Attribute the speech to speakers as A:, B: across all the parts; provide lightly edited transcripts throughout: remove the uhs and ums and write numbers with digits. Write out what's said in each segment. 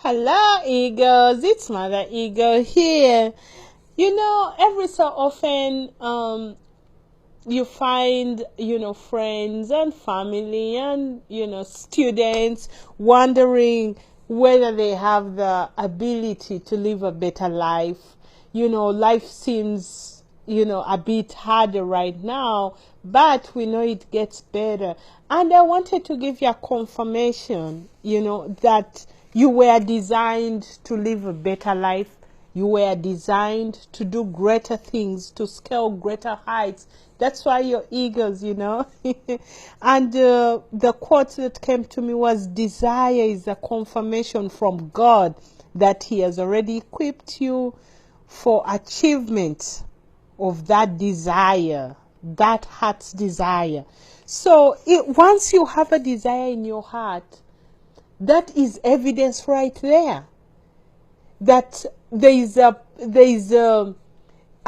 A: Hello, Eagles. It's Mother Eagle here. Every so often, you find, friends and family and, students wondering whether they have the ability to live a better life. Life seems, a bit harder right now, but we know it gets better. And I wanted to give you a confirmation, that you were designed to live a better life. You were designed to do greater things, to scale greater heights. That's why you're eagles, And the quote that came to me was, desire is a confirmation from God that He has already equipped you for achievement of that desire, that heart's desire. So once you have a desire in your heart, that is evidence right there that there is a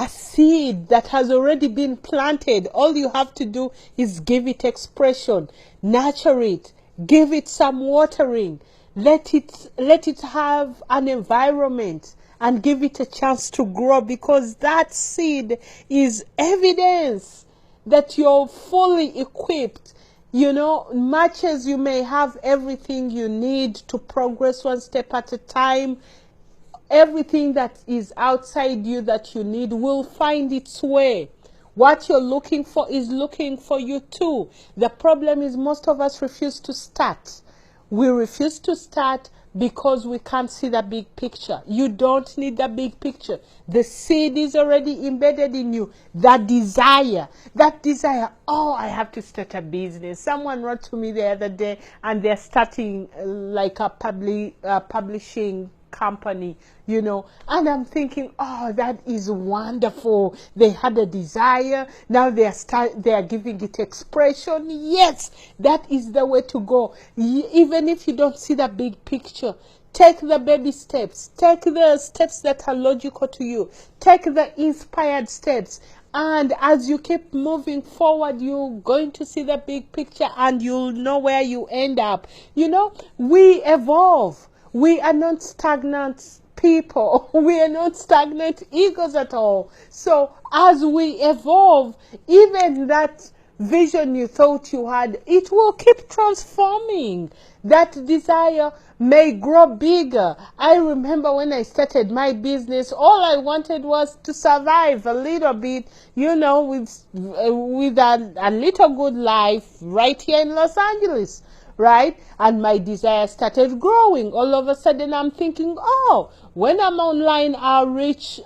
A: seed that has already been planted. All you have to do is give it expression, nurture it, give it some watering, let it have an environment, and give it a chance to grow, because that seed is evidence that you're fully equipped. Much as you may have everything you need to progress one step at a time, everything that is outside you that you need will find its way. What you're looking for is looking for you too. The problem is most of us refuse to start. We refuse to start because we can't see the big picture. You don't need the big picture. The seed is already embedded in you. That desire, oh, I have to start a business. Someone wrote to me the other day and they're starting like a publishing company, and I'm thinking, oh, that is wonderful. They had a desire, now they are giving it expression. Yes, that is the way to go. Even if you don't see the big picture, take the baby steps, take the steps that are logical to you, take the inspired steps, and as you keep moving forward, you're going to see the big picture and you'll know where you end up. We evolve. We are not stagnant people. We are not stagnant egos at all. So as we evolve, even that vision you thought you had, it will keep transforming. That desire may grow bigger. I remember when I started my business, all I wanted was to survive a little bit, with a little good life right here in Los Angeles. Right? And my desire started growing. All of a sudden I'm thinking, oh, when I'm online, I'll reach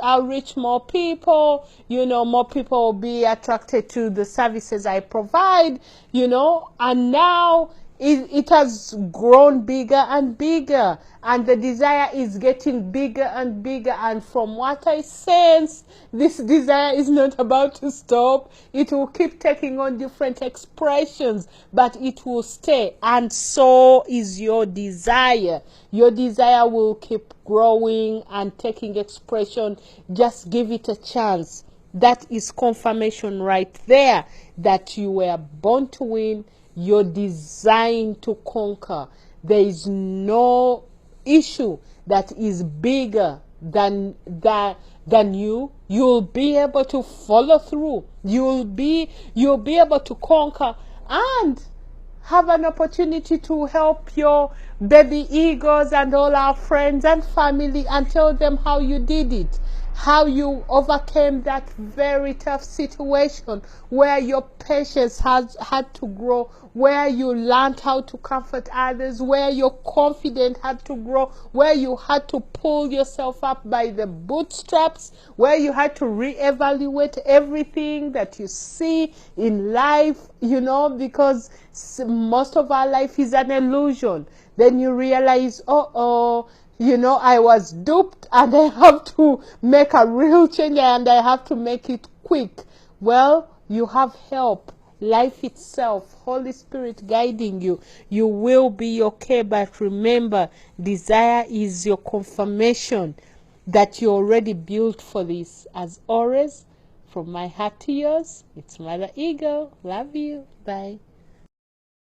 A: more people, more people will be attracted to the services I provide, and now it has grown bigger and bigger, and the desire is getting bigger and bigger. And from what I sense, this desire is not about to stop. It will keep taking on different expressions, but it will stay. And so is your desire. Your desire will keep growing and taking expression. Just give it a chance. That is confirmation right there that you were born to win. You're designed to conquer. There is no issue that is bigger than you. You'll be able to follow through. You'll be able to conquer and have an opportunity to help your baby eagles and all our friends and family and tell them how you did it, how you overcame that very tough situation where your patience has had to grow, where you learned how to comfort others, where your confidence had to grow, where you had to pull yourself up by the bootstraps, where you had to reevaluate everything that you see in life, because most of our life is an illusion. Then you realize, I was duped and I have to make a real change and I have to make it quick. Well, you have help. Life itself, Holy Spirit guiding you. You will be okay, but remember, desire is your confirmation that you're already built for this. As always, from my heart to yours, it's Mother Eagle. Love you. Bye.